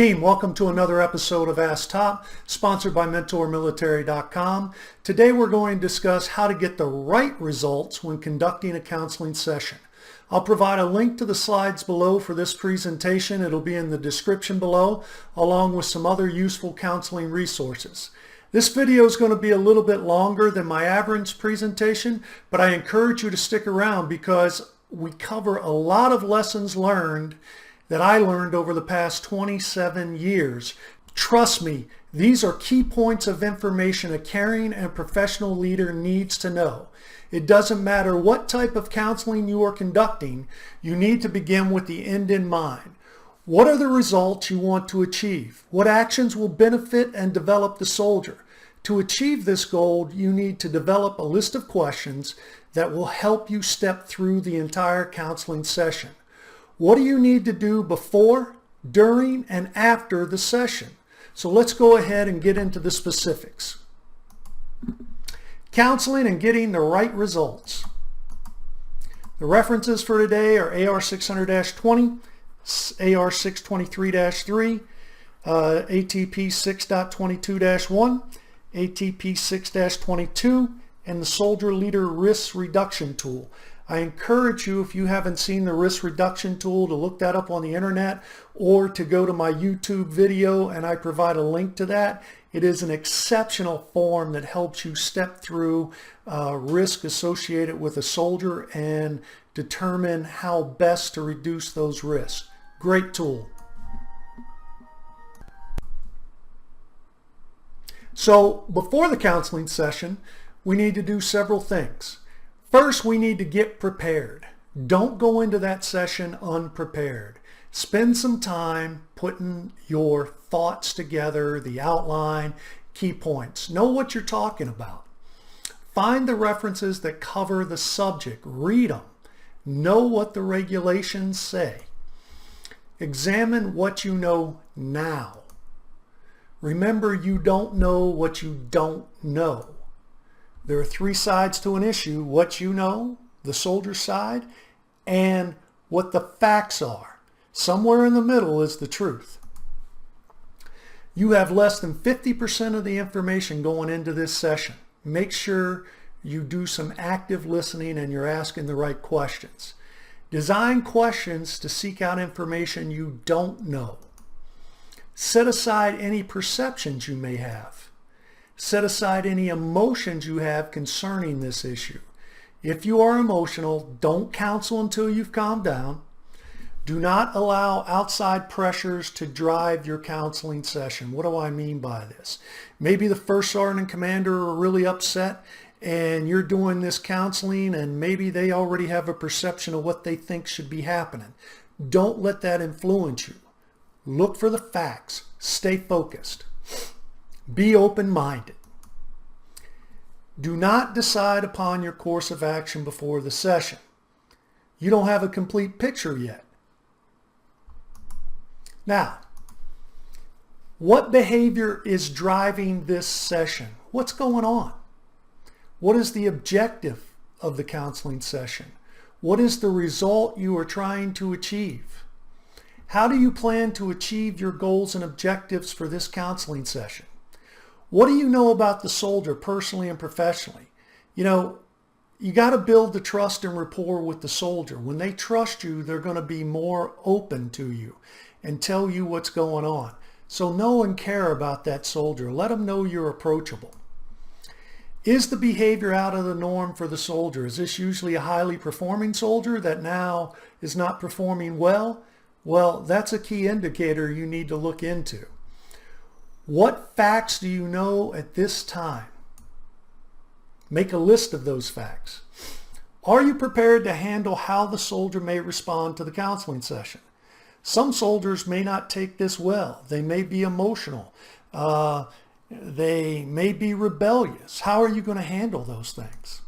Team, welcome to another episode of Ask Top, sponsored by MentorMilitary.com. Today we're going to discuss how to get the right results when conducting a counseling session. I'll provide a link to the slides below for this presentation. It'll be in the description below, along with some other useful counseling resources. This video is going to be a little bit longer than my average presentation, but I encourage you to stick around because we cover a lot of lessons learned that I learned over the past 27 years. Trust me, these are key points of information a caring and professional leader needs to know. It doesn't matter what type of counseling you are conducting, you need to begin with the end in mind. What are the results you want to achieve? What actions will benefit and develop the soldier? To achieve this goal, you need to develop a list of questions that will help you step through the entire counseling session. What do you need to do before, during, and after the session? So let's go ahead and get into the specifics. Counseling and getting the right results. The references for today are AR 600-20, AR 623-3, ATP 6.22-1, ATP 6-22, and the Soldier Leader Risk Reduction Tool. I encourage you, if you haven't seen the risk reduction tool, to look that up on the internet or to go to my YouTube video and I provide a link to that. It is an exceptional form that helps you step through risk associated with a soldier and determine how best to reduce those risks. Great tool. So before the counseling session, we need to do several things. First, we need to get prepared. Don't go into that session unprepared. Spend some time putting your thoughts together, the outline, key points. Know what you're talking about. Find the references that cover the subject. Read them. Know what the regulations say. Examine what you know now. Remember, you don't know what you don't know. There are three sides to an issue: what you know, the soldier's side, and what the facts are. Somewhere in the middle is the truth. You have less than 50% of the information going into this session. Make sure you do some active listening and you're asking the right questions. Design questions to seek out information you don't know. Set aside any perceptions you may have. Set aside any emotions you have concerning this issue. If you are emotional, don't counsel until you've calmed down. Do not allow outside pressures to drive your counseling session. What do I mean by this? Maybe the first sergeant and commander are really upset and you're doing this counseling and maybe they already have a perception of what they think should be happening. Don't let that influence you. Look for the facts. Stay focused. Be open-minded. Do not decide upon your course of action before the session. You don't have a complete picture yet. Now, what behavior is driving this session? What's going on? What is the objective of the counseling session? What is the result you are trying to achieve? How do you plan to achieve your goals and objectives for this counseling session? What do you know about the soldier personally and professionally? You know, you got to build the trust and rapport with the soldier. When they trust you, they're going to be more open to you and tell you what's going on. So know and care about that soldier. Let them know you're approachable. Is the behavior out of the norm for the soldier? Is this usually a highly performing soldier that now is not performing well? Well, that's a key indicator you need to look into. What facts do you know at this time? Make a list of those facts. Are you prepared to handle how the soldier may respond to the counseling session? Some soldiers may not take this well. They may be emotional. They may be rebellious. How are you going to handle those things?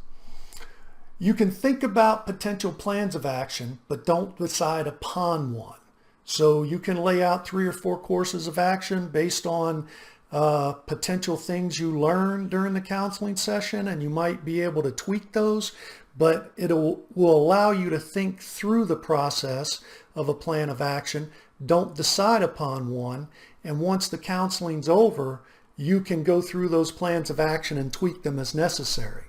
You can think about potential plans of action, but don't decide upon one. So you can lay out 3 or 4 courses of action based on potential things you learned during the counseling session, and you might be able to tweak those, but will allow you to think through the process of a plan of action. Don't decide upon one, and once the counseling's over, you can go through those plans of action and tweak them as necessary.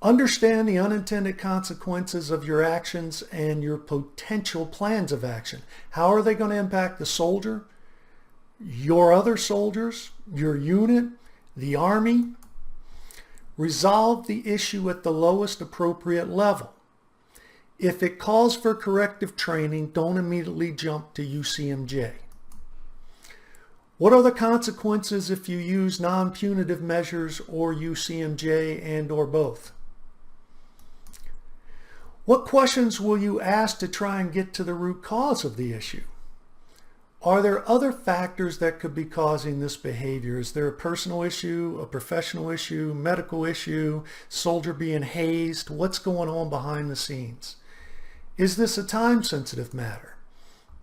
Understand the unintended consequences of your actions and your potential plans of action. How are they going to impact the soldier, your other soldiers, your unit, the Army? Resolve the issue at the lowest appropriate level. If it calls for corrective training, don't immediately jump to UCMJ. What are the consequences if you use non-punitive measures or UCMJ and or both? What questions will you ask to try and get to the root cause of the issue? Are there other factors that could be causing this behavior? Is there a personal issue, a professional issue, medical issue, soldier being hazed? What's going on behind the scenes? Is this a time-sensitive matter?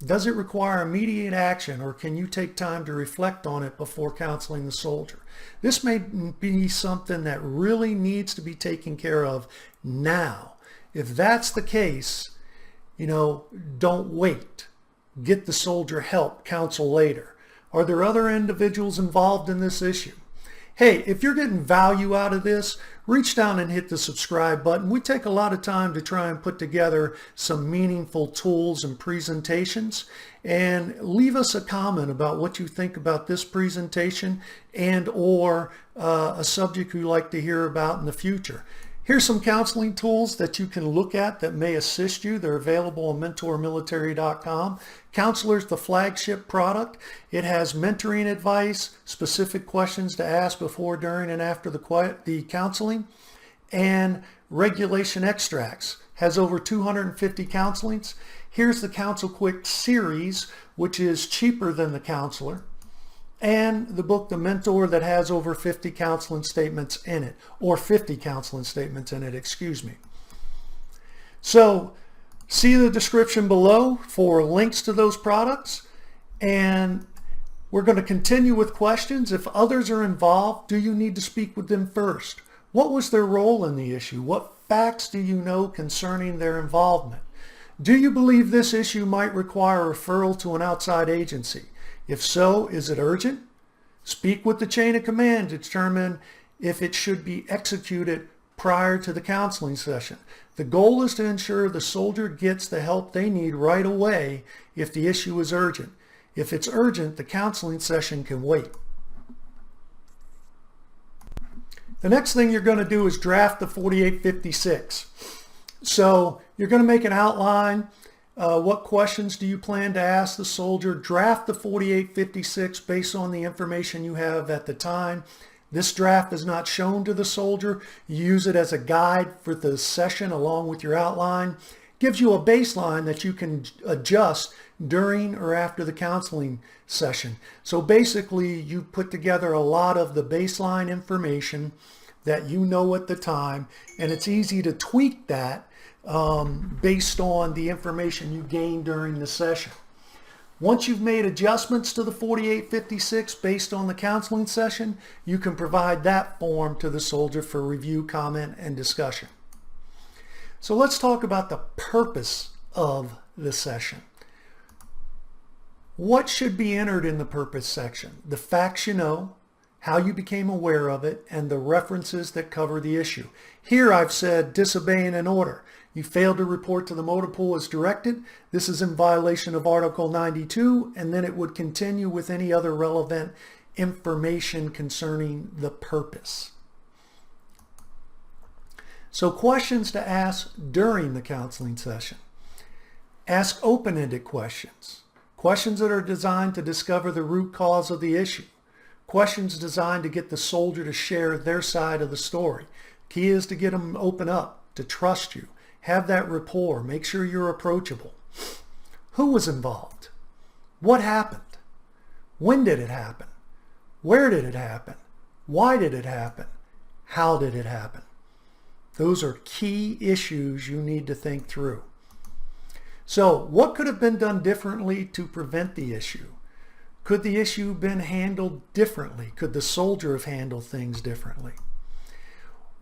Does it require immediate action, or can you take time to reflect on it before counseling the soldier? This may be something that really needs to be taken care of now. If that's the case, don't wait. Get the soldier help, counsel later. Are there other individuals involved in this issue? Hey, if you're getting value out of this, reach down and hit the subscribe button. We take a lot of time to try and put together some meaningful tools and presentations, and leave us a comment about what you think about this presentation and or a subject you'd like to hear about in the future. Here's some counseling tools that you can look at that may assist you. They're available on mentormilitary.com. Counselor's the flagship product. It has mentoring advice, specific questions to ask before, during, and after the counseling, and regulation extracts. Has over 250 counselings. Here's the Counsel Quick series, which is cheaper than the Counselor, and the book The Mentor, that has over 50 counseling statements in it, or 50 counseling statements in it, excuse me. So see the description below for links to those products, and we're going to continue with questions. If others are involved, do you need to speak with them first? What was their role in the issue? What facts do you know concerning their involvement? Do you believe this issue might require referral to an outside agency? If so, is it urgent? Speak with the chain of command to determine if it should be executed prior to the counseling session. The goal is to ensure the soldier gets the help they need right away if the issue is urgent. If it's urgent, the counseling session can wait. The next thing you're going to do is draft the 4856. So you're going to make an outline. What questions do you plan to ask the soldier? Draft the 4856 based on the information you have at the time. This draft is not shown to the soldier. You use it as a guide for the session along with your outline. Gives you a baseline that you can adjust during or after the counseling session. So basically, you put together a lot of the baseline information that you know at the time, and it's easy to tweak that based on the information you gain during the session. Once you've made adjustments to the 4856 based on the counseling session, you can provide that form to the soldier for review, comment, and discussion. So let's talk about the purpose of the session. What should be entered in the purpose section? The facts you know, how you became aware of it, and the references that cover the issue. Here I've said disobeying an order. You failed to report to the motor pool as directed. This is in violation of Article 92, and then it would continue with any other relevant information concerning the purpose. So questions to ask during the counseling session. Ask open-ended questions. Questions that are designed to discover the root cause of the issue. Questions designed to get the soldier to share their side of the story. Key is to get them to open up, to trust you. Have that rapport. Make sure you're approachable. Who was involved? What happened? When did it happen? Where did it happen? Why did it happen? How did it happen? Those are key issues you need to think through. So what could have been done differently to prevent the issue? Could the issue have been handled differently? Could the soldier have handled things differently?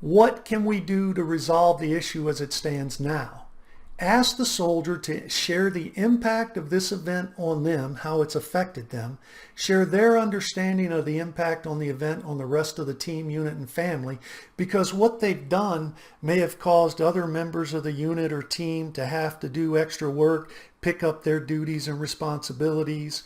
What can we do to resolve the issue as it stands now? Ask the soldier to share the impact of this event on them, how it's affected them, share their understanding of the impact on the event on the rest of the team, unit, and family, because what they've done may have caused other members of the unit or team to have to do extra work, pick up their duties and responsibilities.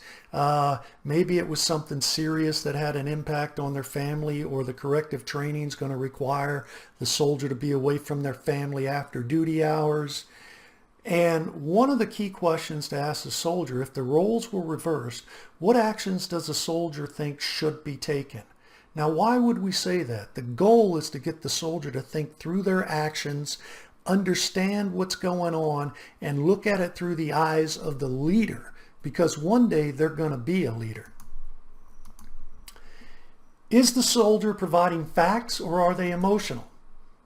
Maybe it was something serious that had an impact on their family, or the corrective training is going to require the soldier to be away from their family after duty hours. And one of the key questions to ask the soldier, if the roles were reversed, what actions does the soldier think should be taken? Now, why would we say that? The goal is to get the soldier to think through their actions, understand what's going on, and look at it through the eyes of the leader, because one day they're going to be a leader. Is the soldier providing facts, or are they emotional?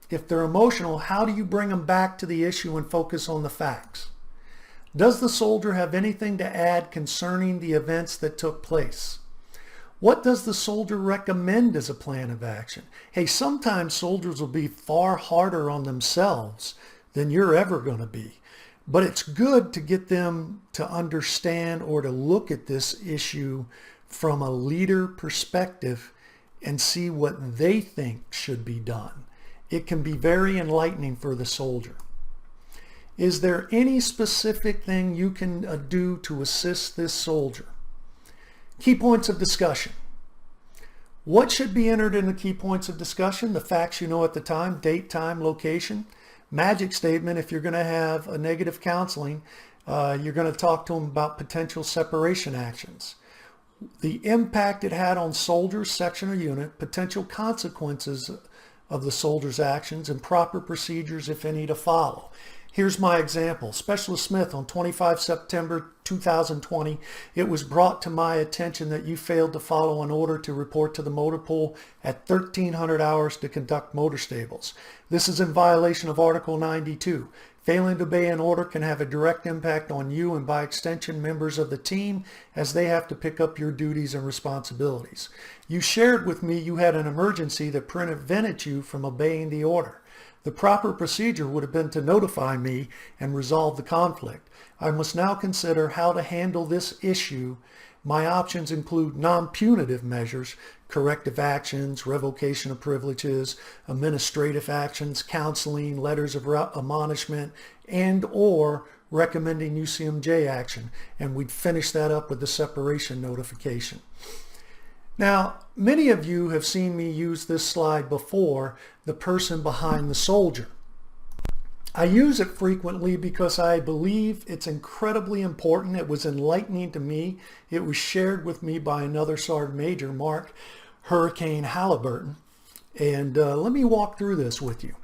If they're emotional, how do you bring them back to the issue and focus on the facts? Does the soldier have anything to add concerning the events that took place? What does the soldier recommend as a plan of action? Hey, sometimes soldiers will be far harder on themselves than you're ever going to be. But it's good to get them to understand or to look at this issue from a leader perspective and see what they think should be done. It can be very enlightening for the soldier. Is there any specific thing you can do to assist this soldier? Key points of discussion. What should be entered in the key points of discussion? The facts you know at the time, date, time, location. Magic statement, if you're going to have a negative counseling, you're going to talk to them about potential separation actions. The impact it had on soldiers, section, or unit, potential consequences of the soldier's actions, and proper procedures, if any, to follow. Here's my example. Specialist Smith, on 25 September 2020, it was brought to my attention that you failed to follow an order to report to the motor pool at 1300 hours to conduct motor stables. This is in violation of Article 92. Failing to obey an order can have a direct impact on you and, by extension, members of the team, as they have to pick up your duties and responsibilities. You shared with me you had an emergency that prevented you from obeying the order. The proper procedure would have been to notify me and resolve the conflict. I must now consider how to handle this issue. My options include non-punitive measures, corrective actions, revocation of privileges, administrative actions, counseling, letters of admonishment, and or recommending UCMJ action. And we'd finish that up with the separation notification. Now, many of you have seen me use this slide before, the person behind the soldier. I use it frequently because I believe it's incredibly important. It was enlightening to me. It was shared with me by another Sergeant Major, Mark Hurricane Halliburton. And let me walk through this with you.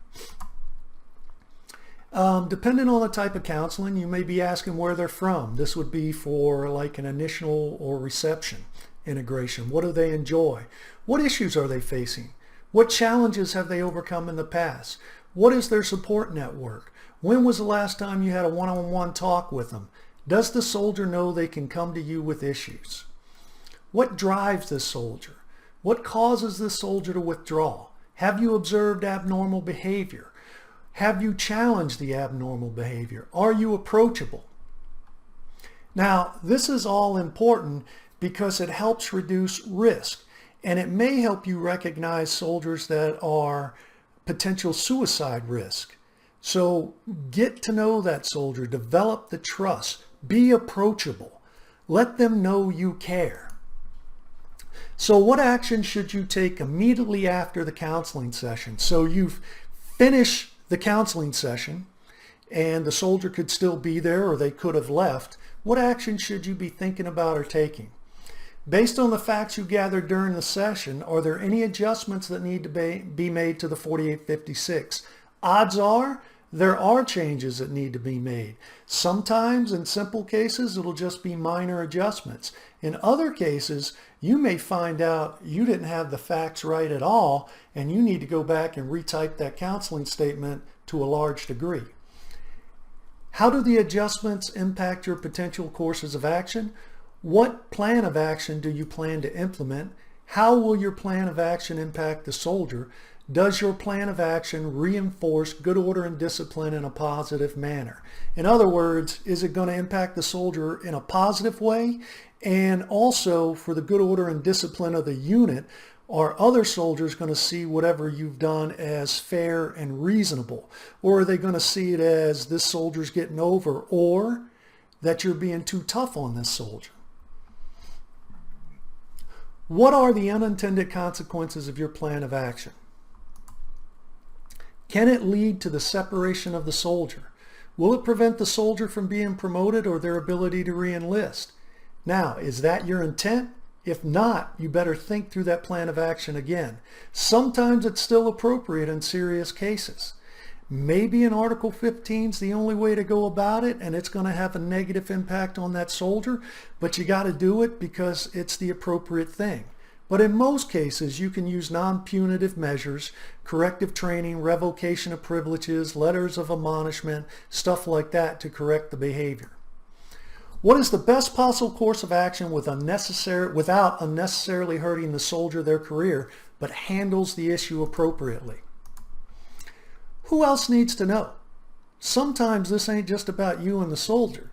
Depending on the type of counseling, you may be asking where they're from. This would be for like an initial or reception integration. What do they enjoy? What issues are they facing? What challenges have they overcome in the past? What is their support network? When was the last time you had a one-on-one talk with them? Does the soldier know they can come to you with issues? What drives this soldier? What causes this soldier to withdraw? Have you observed abnormal behavior? Have you challenged the abnormal behavior? Are you approachable? Now, this is all important because it helps reduce risk, and it may help you recognize soldiers that are potential suicide risk. So get to know that soldier, develop the trust, be approachable, let them know you care. So what action should you take immediately after the counseling session? So you've finished the counseling session and the soldier could still be there or they could have left. What action should you be thinking about or taking? Based on the facts you gathered during the session, are there any adjustments that need to be made to the 4856? Odds are there are changes that need to be made. Sometimes in simple cases, it'll just be minor adjustments. In other cases, you may find out you didn't have the facts right at all, and you need to go back and retype that counseling statement to a large degree. How do the adjustments impact your potential courses of action? What plan of action do you plan to implement? How will your plan of action impact the soldier? Does your plan of action reinforce good order and discipline in a positive manner? In other words, is it going to impact the soldier in a positive way? And also for the good order and discipline of the unit, are other soldiers going to see whatever you've done as fair and reasonable? Or are they going to see it as this soldier's getting over, or that you're being too tough on this soldier? What are the unintended consequences of your plan of action? Can it lead to the separation of the soldier? Will it prevent the soldier from being promoted or their ability to re-enlist? Now, is that your intent? If not, you better think through that plan of action again. Sometimes it's still appropriate in serious cases. Maybe an Article 15 is the only way to go about it, and it's going to have a negative impact on that soldier, but you got to do it because it's the appropriate thing. But in most cases, you can use non-punitive measures, corrective training, revocation of privileges, letters of admonishment, stuff like that to correct the behavior. What is the best possible course of action without unnecessarily hurting the soldier, their career, but handles the issue appropriately? Who else needs to know? Sometimes this ain't just about you and the soldier.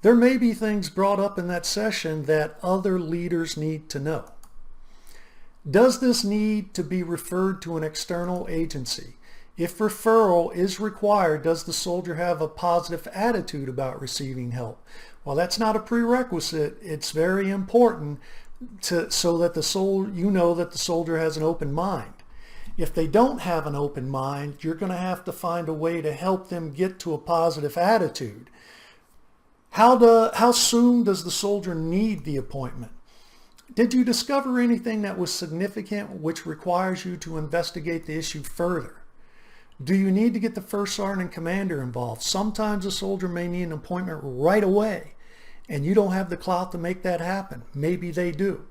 There may be things brought up in that session that other leaders need to know. Does this need to be referred to an external agency? If referral is required, does the soldier have a positive attitude about receiving help? Well, that's not a prerequisite. It's very important so that you know that the soldier has an open mind. If they don't have an open mind, you're going to have to find a way to help them get to a positive attitude. How soon does the soldier need the appointment? Did you discover anything that was significant which requires you to investigate the issue further? Do you need to get the first sergeant and commander involved? Sometimes a soldier may need an appointment right away, and you don't have the clout to make that happen. Maybe they do.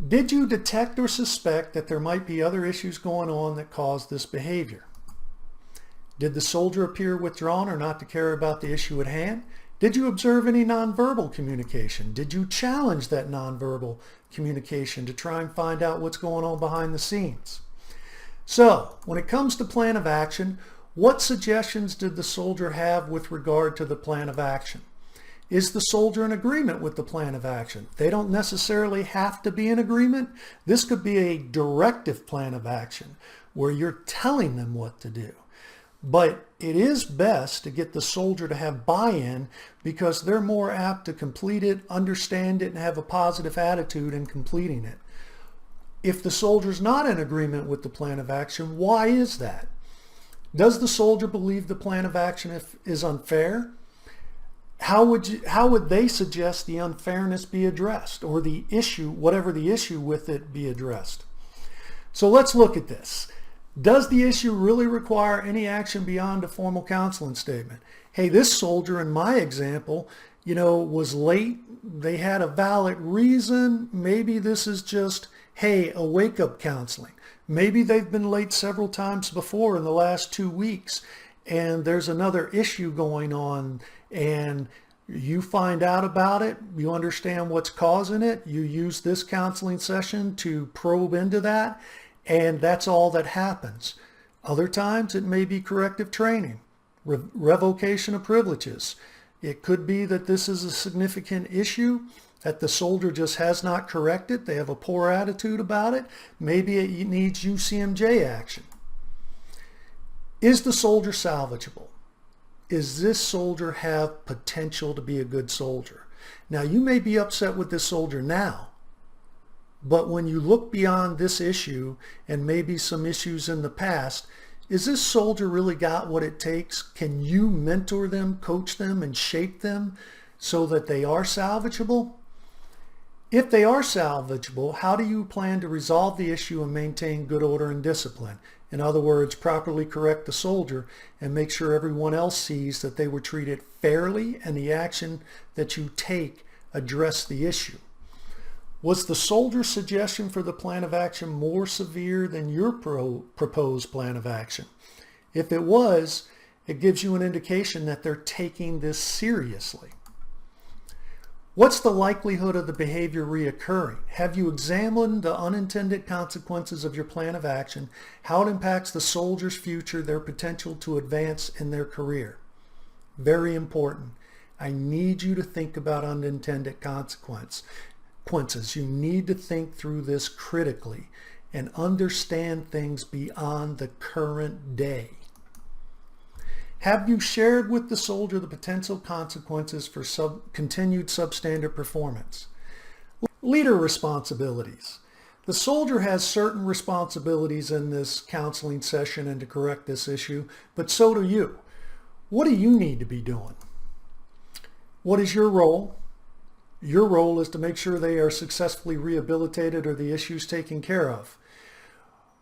Did you detect or suspect that there might be other issues going on that caused this behavior? Did the soldier appear withdrawn or not to care about the issue at hand? Did you observe any nonverbal communication? Did you challenge that nonverbal communication to try and find out what's going on behind the scenes? So, when it comes to plan of action, what suggestions did the soldier have with regard to the plan of action? Is the soldier in agreement with the plan of action? They don't necessarily have to be in agreement. This could be a directive plan of action where you're telling them what to do. But it is best to get the soldier to have buy-in because they're more apt to complete it, understand it, and have a positive attitude in completing it. If the soldier's not in agreement with the plan of action, why is that? Does the soldier believe the plan of action is unfair? How would they suggest the unfairness be addressed, or the issue, whatever the issue with it, be addressed? So let's look at this. Does the issue really require any action beyond a formal counseling statement? Hey, this soldier in my example, was late. They had a valid reason. Maybe this is just, hey, a wake-up counseling. Maybe they've been late several times before in the last 2 weeks, and there's another issue going on, and you find out about it, you understand what's causing it, you use this counseling session to probe into that, and that's all that happens. Other times it may be corrective training, revocation of privileges. It could be that this is a significant issue that the soldier just has not corrected. They have a poor attitude about it. Maybe it needs UCMJ action. Is the soldier salvageable? Is this soldier have potential to be a good soldier? Now, you may be upset with this soldier now, but when you look beyond this issue and maybe some issues in the past, is this soldier really got what it takes? Can you mentor them, coach them, and shape them so that they are salvageable? If they are salvageable, how do you plan to resolve the issue and maintain good order and discipline? In other words, properly correct the soldier and make sure everyone else sees that they were treated fairly and the action that you take addressed the issue. Was the soldier's suggestion for the plan of action more severe than your proposed plan of action? If it was, it gives you an indication that they're taking this seriously. What's the likelihood of the behavior reoccurring? Have you examined the unintended consequences of your plan of action, how it impacts the soldier's future, their potential to advance in their career? Very important. I need you to think about unintended consequences. You need to think through this critically and understand things beyond the current day. Have you shared with the soldier the potential consequences for continued substandard performance? Leader responsibilities. The soldier has certain responsibilities in this counseling session and to correct this issue, but so do you. What do you need to be doing? What is your role? Your role is to make sure they are successfully rehabilitated or the issues taken care of.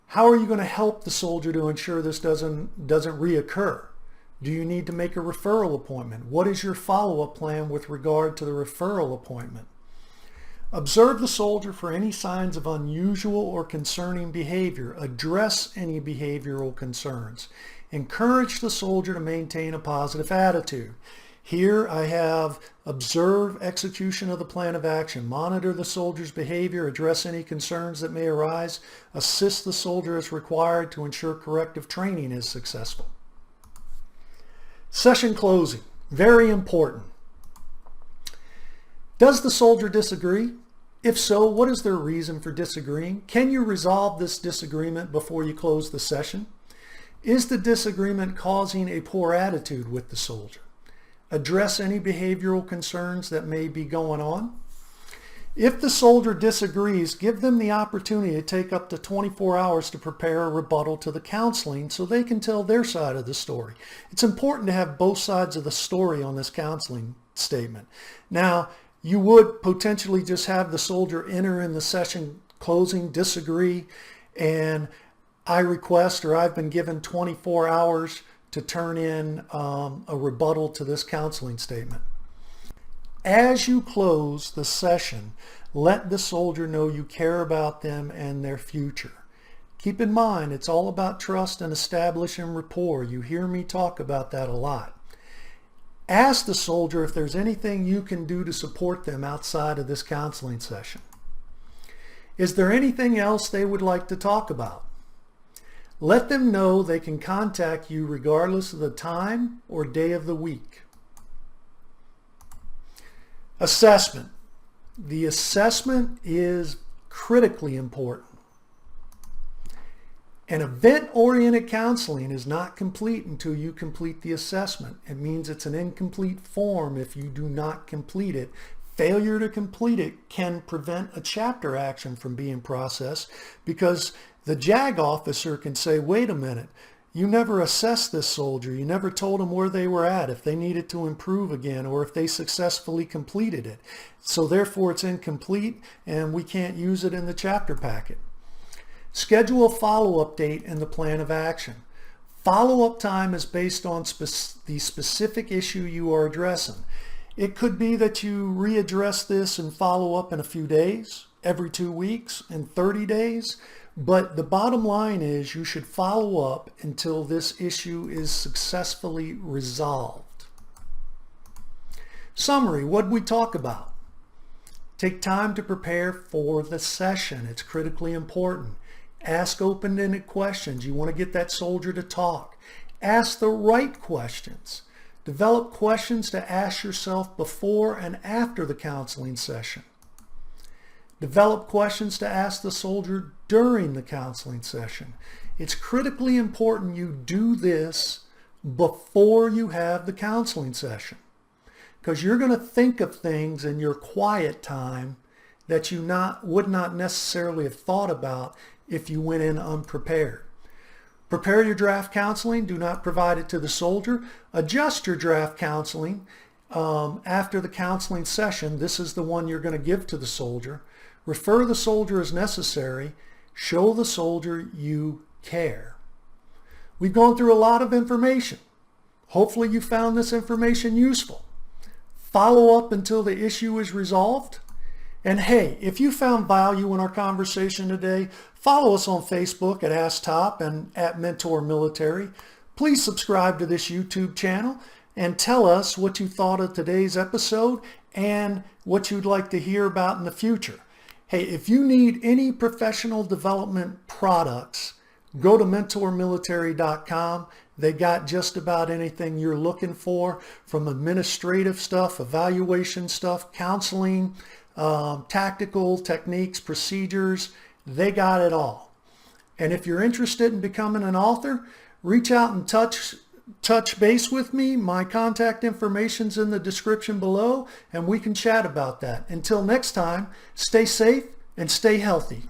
How are you going to help the soldier to ensure this doesn't reoccur? Do you need to make a referral appointment? What is your follow-up plan with regard to the referral appointment? Observe the soldier for any signs of unusual or concerning behavior. Address any behavioral concerns. Encourage the soldier to maintain a positive attitude. Here I have observe execution of the plan of action, monitor the soldier's behavior, address any concerns that may arise, assist the soldier as required to ensure corrective training is successful. Session closing, very important. Does the soldier disagree? If so, what is their reason for disagreeing? Can you resolve this disagreement before you close the session? Is the disagreement causing a poor attitude with the soldier? Address any behavioral concerns that may be going on. If the soldier disagrees, give them the opportunity to take up to 24 hours to prepare a rebuttal to the counseling so they can tell their side of the story. It's important to have both sides of the story on this counseling statement. Now, you would potentially just have the soldier enter in the session closing, disagree, and I request, or I've been given 24 hours to turn in a rebuttal to this counseling statement. As you close the session, let the soldier know you care about them and their future. Keep in mind, it's all about trust and establishing rapport. You hear me talk about that a lot. Ask the soldier if there's anything you can do to support them outside of this counseling session. Is there anything else they would like to talk about? Let them know they can contact you regardless of the time or day of the week. Assessment. The assessment is critically important. An event-oriented counseling is not complete until you complete the assessment. It means it's an incomplete form if you do not complete it. Failure to complete it can prevent a chapter action from being processed because the JAG officer can say, wait a minute, you never assessed this soldier. You never told them where they were at, if they needed to improve again, or if they successfully completed it. So therefore it's incomplete and we can't use it in the chapter packet. Schedule a follow-up date in the plan of action. Follow-up time is based on the specific issue you are addressing. It could be that you readdress this and follow up in a few days, every 2 weeks, in 30 days. But the bottom line is you should follow up until this issue is successfully resolved. Summary, what did we talk about? Take time to prepare for the session. It's critically important. Ask open-ended questions. You want to get that soldier to talk. Ask the right questions. Develop questions to ask yourself before and after the counseling session. Develop questions to ask the soldier during the counseling session. It's critically important you do this before you have the counseling session, because you're going to think of things in your quiet time that you would not necessarily have thought about if you went in unprepared. Prepare your draft counseling. Do not provide it to the soldier. Adjust your draft counseling after the counseling session. This is the one you're going to give to the soldier. Refer the soldier as necessary. Show the soldier you care. We've gone through a lot of information. Hopefully you found this information useful. Follow up until the issue is resolved. And hey, if you found value in our conversation today, follow us on Facebook at AskTop and at Mentor Military. Please subscribe to this YouTube channel and tell us what you thought of today's episode and what you'd like to hear about in the future. Hey, if you need any professional development products, go to mentormilitary.com. They got just about anything you're looking for, from administrative stuff, evaluation stuff, counseling, tactical techniques, procedures. They got it all. And if you're interested in becoming an author, reach out and touch base with me. My contact information's in the description below, and we can chat about that. Until next time, stay safe and stay healthy.